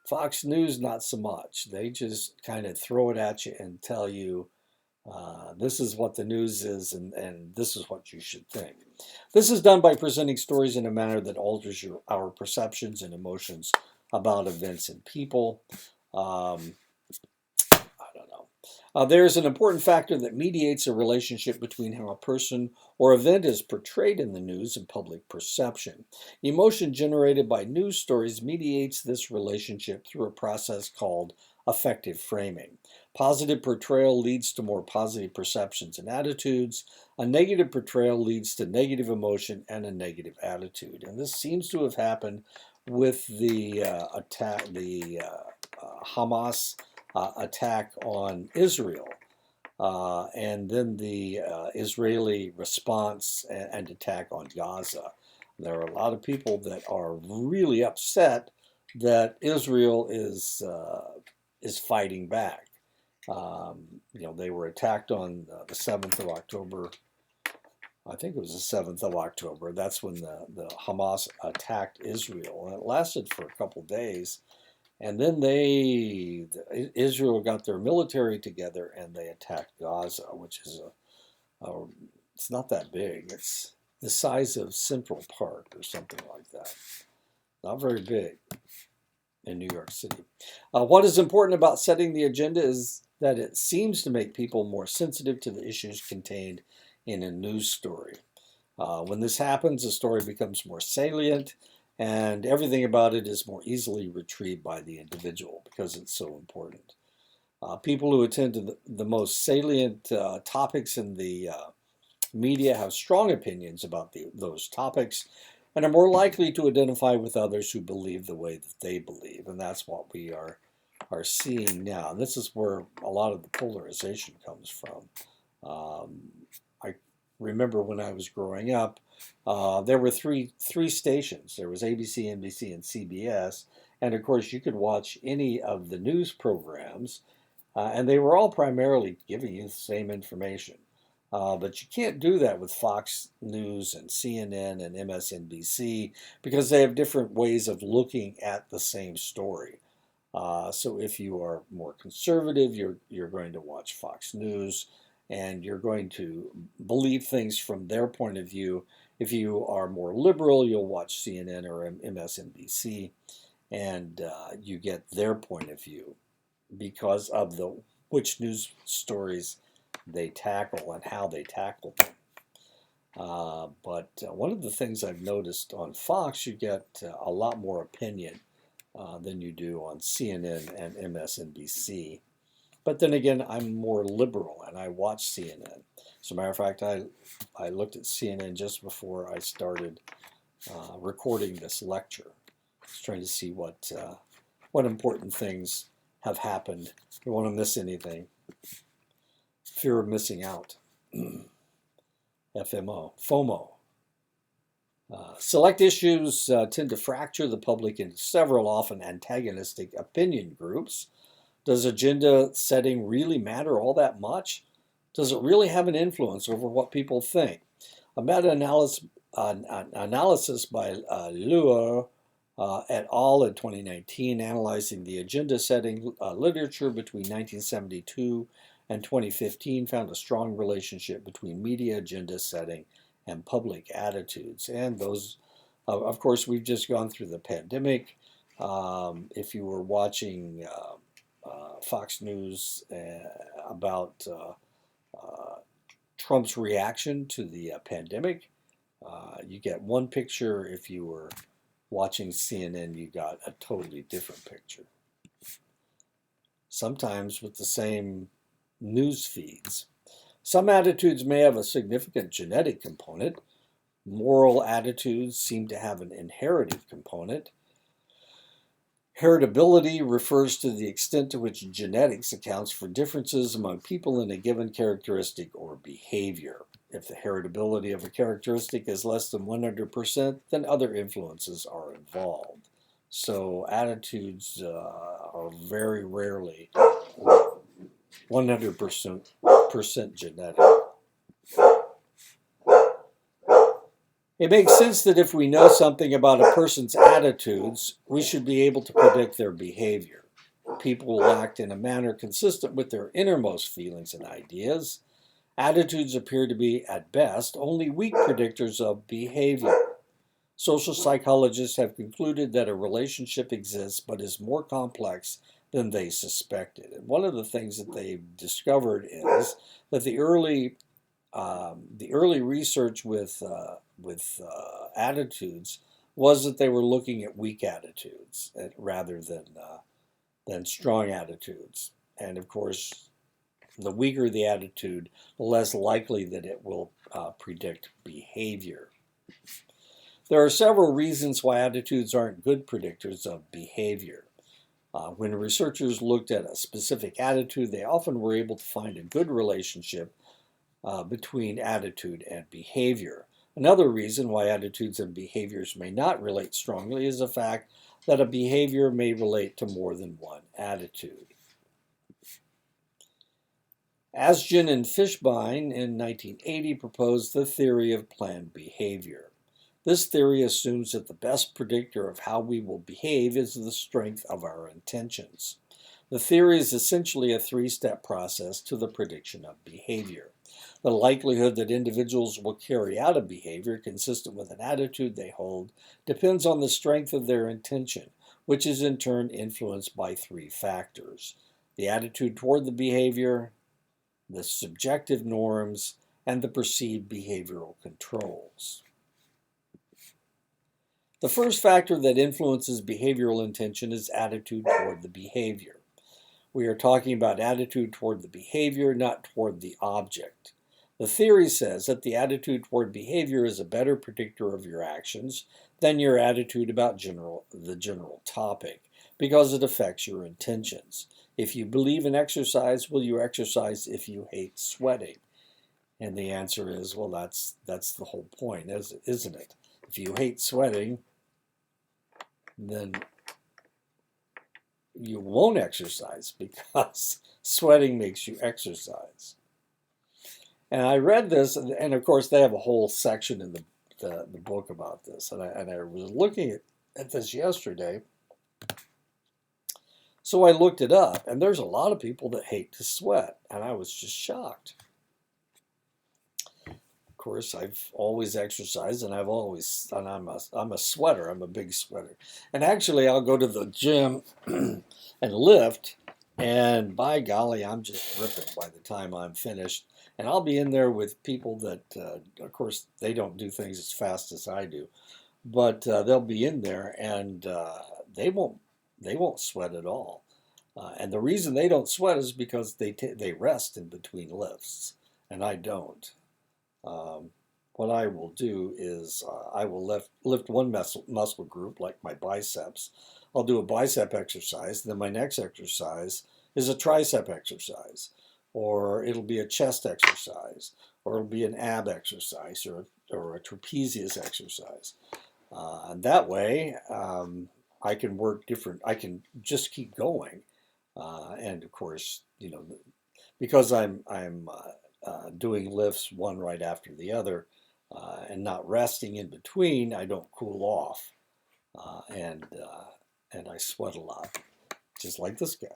Fox News, not so much. They just kind of throw it at you and tell you this is what the news is and this is what you should think. This is done by presenting stories in a manner that alters our perceptions and emotions about events and people. Um, I don't know. There's an important factor that mediates a relationship between how a person or event is portrayed in the news and public perception. Emotion generated by news stories mediates this relationship through a process called affective framing. Positive portrayal leads to more positive perceptions and attitudes. A negative portrayal leads to negative emotion and a negative attitude. And this seems to have happened with the Hamas attack on Israel, and then the Israeli response and attack on Gaza. There are a lot of people that are really upset that Israel is fighting back. They were attacked on the 7th of October. I think it was the 7th of October. That's when the Hamas attacked Israel, and it lasted for a couple days. And then Israel got their military together and they attacked Gaza, which is it's not that big. It's the size of Central Park or something like that. Not very big in New York City. What is important about setting the agenda is that it seems to make people more sensitive to the issues contained in a news story. When this happens, the story becomes more salient and everything about it is more easily retrieved by the individual because it's so important. People who attend to the most salient topics in the media have strong opinions about those topics and are more likely to identify with others who believe the way that they believe. And that's what we are seeing now. And this is where a lot of the polarization comes from. I remember when I was growing up, there were three stations. There was ABC, NBC, and CBS, and of course you could watch any of the news programs, and they were all primarily giving you the same information. But you can't do that with Fox News and CNN and MSNBC because they have different ways of looking at the same story. So if you are more conservative, you're going to watch Fox News and you're going to believe things from their point of view. If you are more liberal, you'll watch CNN or MSNBC, and you get their point of view because of which news stories they tackle and how they tackle them. But one of the things I've noticed on Fox, you get a lot more opinion than you do on CNN and MSNBC. But then again, I'm more liberal and I watch CNN. As a matter of fact, I looked at CNN just before I started recording this lecture. I was trying to see what important things have happened. I don't want to miss anything. Fear of missing out. FOMO. Select issues tend to fracture the public into several often antagonistic opinion groups. Does agenda setting really matter all that much? Does it really have an influence over what people think? A meta-analysis by Luer et al. In 2019, analyzing the agenda setting literature between 1972 and 2015, found a strong relationship between media agenda setting and public attitudes. And those, of course, we've just gone through the pandemic. If you were watching Fox News about Trump's reaction to the pandemic, you get one picture. If you were watching CNN, you got a totally different picture. Sometimes with the same news feeds. Some attitudes may have a significant genetic component. Moral attitudes seem to have an inherited component. Heritability refers to the extent to which genetics accounts for differences among people in a given characteristic or behavior. If the heritability of a characteristic is less than 100%, then other influences are involved. So attitudes are very rarely 100% genetic. It makes sense that if we know something about a person's attitudes, we should be able to predict their behavior. People will act in a manner consistent with their innermost feelings and ideas. Attitudes appear to be, at best, only weak predictors of behavior. Social psychologists have concluded that a relationship exists but is more complex than they suspected. And one of the things that they've discovered is that the early research with attitudes was that they were looking at weak attitudes rather than strong attitudes. And of course, the weaker the attitude, the less likely that it will predict behavior. There are several reasons why attitudes aren't good predictors of behavior. When researchers looked at a specific attitude, they often were able to find a good relationship between attitude and behavior. Another reason why attitudes and behaviors may not relate strongly is the fact that a behavior may relate to more than one attitude. Asgen and Fishbein in 1980 proposed the theory of planned behavior. This theory assumes that the best predictor of how we will behave is the strength of our intentions. The theory is essentially a three-step process to the prediction of behavior. The likelihood that individuals will carry out a behavior consistent with an attitude they hold depends on the strength of their intention, which is in turn influenced by three factors: the attitude toward the behavior, the subjective norms, and the perceived behavioral controls. The first factor that influences behavioral intention is attitude toward the behavior. We are talking about attitude toward the behavior, not toward the object. The theory says that the attitude toward behavior is a better predictor of your actions than your attitude about the general topic, because it affects your intentions. If you believe in exercise, will you exercise if you hate sweating? And the answer is, well, that's the whole point, isn't it? If you hate sweating, then you won't exercise because sweating makes you exercise. And I read this, and of course they have a whole section in the book about this. And I was looking at this yesterday. So I looked it up, and there's a lot of people that hate to sweat, and I was just shocked. Of course, I've always exercised, and I'm a sweater. I'm a big sweater. And actually, I'll go to the gym and lift, and by golly, I'm just ripping by the time I'm finished. And I'll be in there with people that, of course, they don't do things as fast as I do, but they'll be in there, and they won't sweat at all. And the reason they don't sweat is because they rest in between lifts, and I don't. What I will do is I will lift one muscle group, like my biceps. I'll do a bicep exercise, then my next exercise is a tricep exercise, or it'll be a chest exercise, or it'll be an ab exercise, or a trapezius exercise. And that way, I can work different. I can just keep going, and of course, because I'm doing lifts one right after the other, and not resting in between, I don't cool off, and I sweat a lot, just like this guy.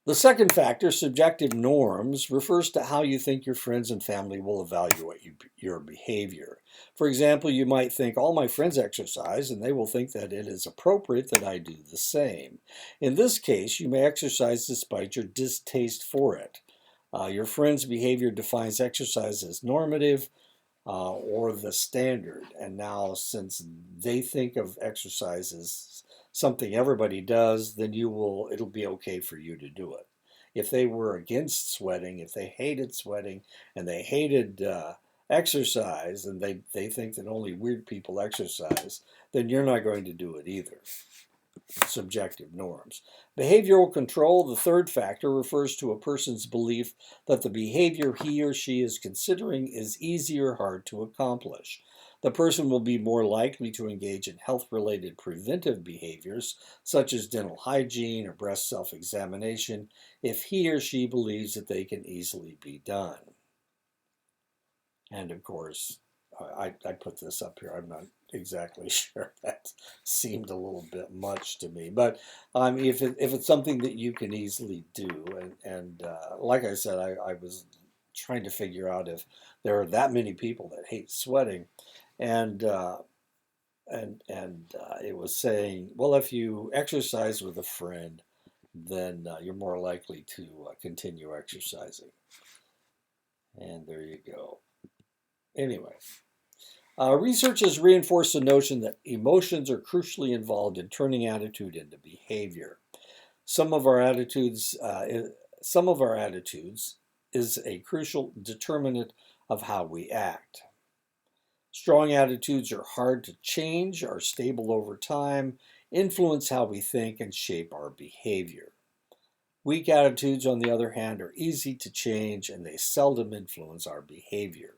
The second factor, subjective norms, refers to how you think your friends and family will evaluate your behavior. For example, you might think, all my friends exercise, and they will think that it is appropriate that I do the same. In this case, you may exercise despite your distaste for it. Your friend's behavior defines exercise as normative or the standard. And now, since they think of exercise as something everybody does, then it'll be okay for you to do it. If they were against sweating, if they hated sweating and they hated exercise, and they think that only weird people exercise, then you're not going to do it either. Subjective norms. Behavioral control, the third factor, refers to a person's belief that the behavior he or she is considering is easy or hard to accomplish. The person will be more likely to engage in health-related preventive behaviors, such as dental hygiene or breast self-examination, if he or she believes that they can easily be done. And of course, I put this up here. I'm not exactly sure. That seemed a little bit much to me. But if it's something that you can easily do, and like I said, I was trying to figure out if there are that many people that hate sweating, and it was saying, well, if you exercise with a friend, then you're more likely to continue exercising. And there you go. Anyway. Research has reinforced the notion that emotions are crucially involved in turning attitude into behavior. Some of our attitudes is a crucial determinant of how we act. Strong attitudes are hard to change, are stable over time, influence how we think, and shape our behavior. Weak attitudes, on the other hand, are easy to change, and they seldom influence our behavior.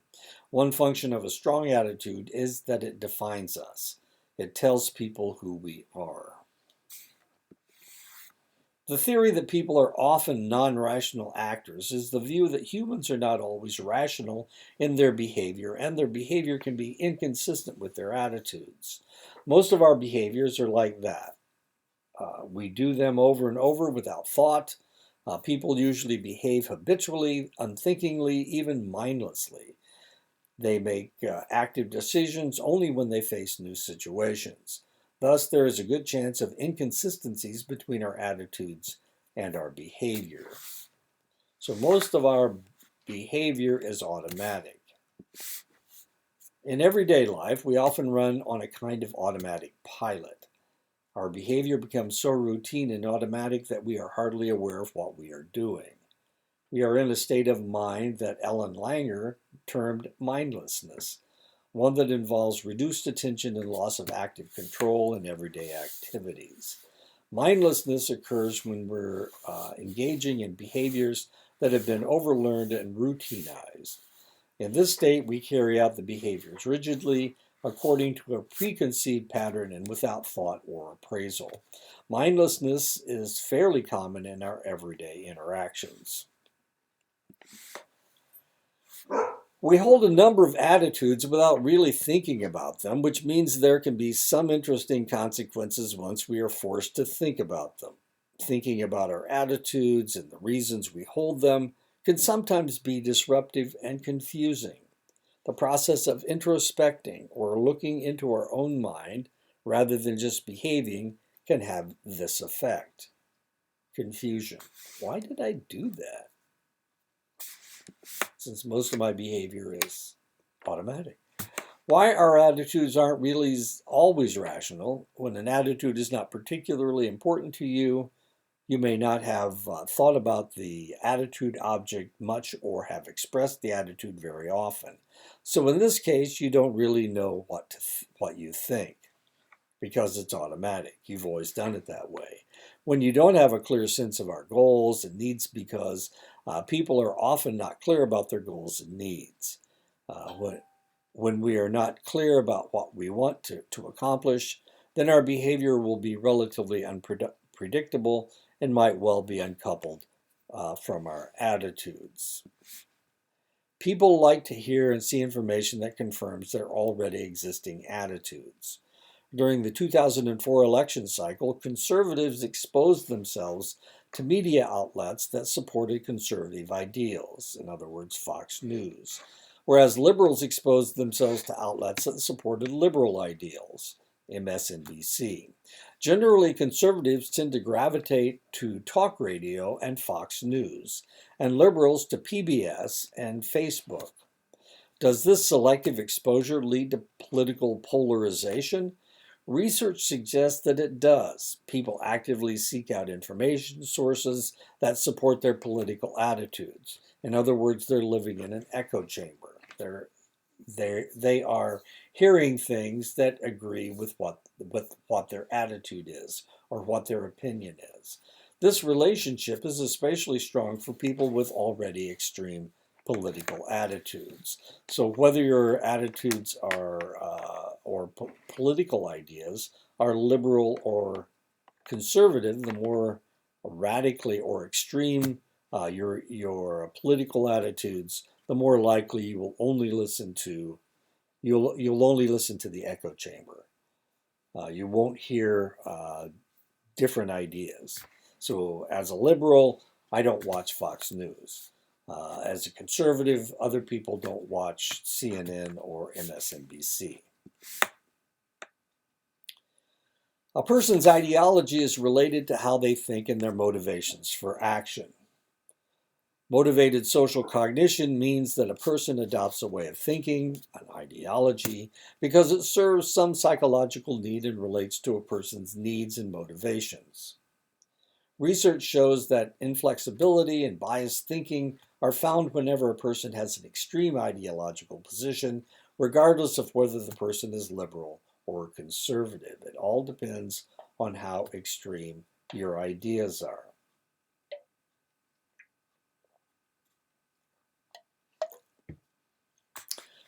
One function of a strong attitude is that it defines us. It tells people who we are. The theory that people are often non-rational actors is the view that humans are not always rational in their behavior, and their behavior can be inconsistent with their attitudes. Most of our behaviors are like that. We do them over and over without thought. People usually behave habitually, unthinkingly, even mindlessly. They make active decisions only when they face new situations. Thus, there is a good chance of inconsistencies between our attitudes and our behavior. So most of our behavior is automatic. In everyday life, we often run on a kind of automatic pilot. Our behavior becomes so routine and automatic that we are hardly aware of what we are doing. We are in a state of mind that Ellen Langer termed mindlessness, one that involves reduced attention and loss of active control in everyday activities. Mindlessness occurs when we're engaging in behaviors that have been overlearned and routinized. In this state, we carry out the behaviors rigidly, according to a preconceived pattern and without thought or appraisal. Mindlessness is fairly common in our everyday interactions. We hold a number of attitudes without really thinking about them, which means there can be some interesting consequences once we are forced to think about them. Thinking about our attitudes and the reasons we hold them can sometimes be disruptive and confusing. The process of introspecting or looking into our own mind rather than just behaving can have this effect. Confusion. Why did I do that? Since most of my behavior is automatic. Why our attitudes aren't really always rational. When an attitude is not particularly important to you, you may not have thought about the attitude object much or have expressed the attitude very often. So in this case, you don't really know what you think because it's automatic. You've always done it that way. When you don't have a clear sense of our goals and needs, because people are often not clear about their goals and needs. When we are not clear about what we want to accomplish, then our behavior will be relatively unpredictable and might well be uncoupled from our attitudes. People like to hear and see information that confirms their already existing attitudes. During the 2004 election cycle, conservatives exposed themselves to media outlets that supported conservative ideals, in other words, Fox News, whereas liberals exposed themselves to outlets that supported liberal ideals, MSNBC. Generally, conservatives tend to gravitate to talk radio and Fox News, and liberals to PBS and Facebook. Does this selective exposure lead to political polarization? Research suggests that it does. People actively seek out information sources that support their political attitudes. In other words, they're living in an echo chamber. They are hearing things that agree with what their attitude is or what their opinion is. This relationship is especially strong for people with already extreme political attitudes. So whether your attitudes are or political ideas are liberal or conservative, the more radically or extreme your political attitudes, the more likely you will only listen to you'll only listen to the echo chamber. You won't hear different ideas. So as a liberal, I don't watch Fox News. As a conservative, other people don't watch CNN or MSNBC. A person's ideology is related to how they think and their motivations for action. Motivated social cognition means that a person adopts a way of thinking, an ideology, because it serves some psychological need and relates to a person's needs and motivations. Research shows that inflexibility and biased thinking are found whenever a person has an extreme ideological position, regardless of whether the person is liberal or conservative. It all depends on how extreme your ideas are.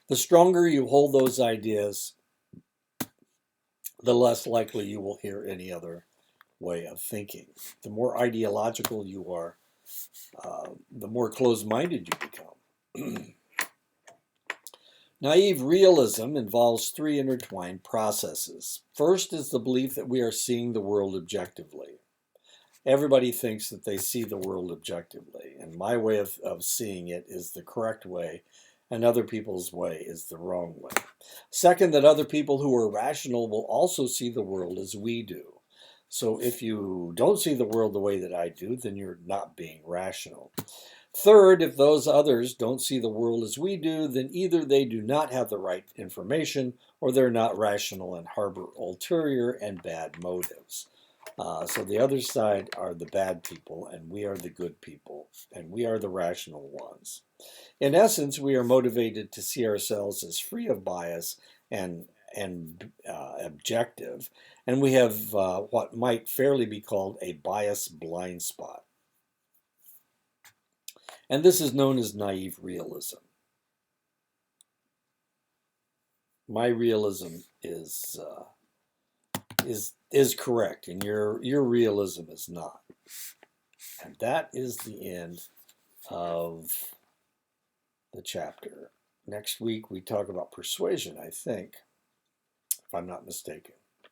The stronger you hold those ideas, the less likely you will hear any other way of thinking. The more ideological you are, the more closed-minded you become. Naive realism involves three intertwined processes. First is the belief that we are seeing the world objectively. Everybody thinks that they see the world objectively, and my way of seeing it is the correct way, and other people's way is the wrong way. Second, that other people who are rational will also see the world as we do. So if you don't see the world the way that I do, then you're not being rational. Third, if those others don't see the world as we do, then either they do not have the right information or they're not rational and harbor ulterior and bad motives. So the other side are the bad people, and we are the good people, and we are the rational ones. In essence, we are motivated to see ourselves as free of bias and objective, and we have what might fairly be called a bias blind spot. And this is known as naive realism. My realism is correct, and your realism is not. And that is the end of the chapter. Next week we talk about persuasion, I think, if I'm not mistaken.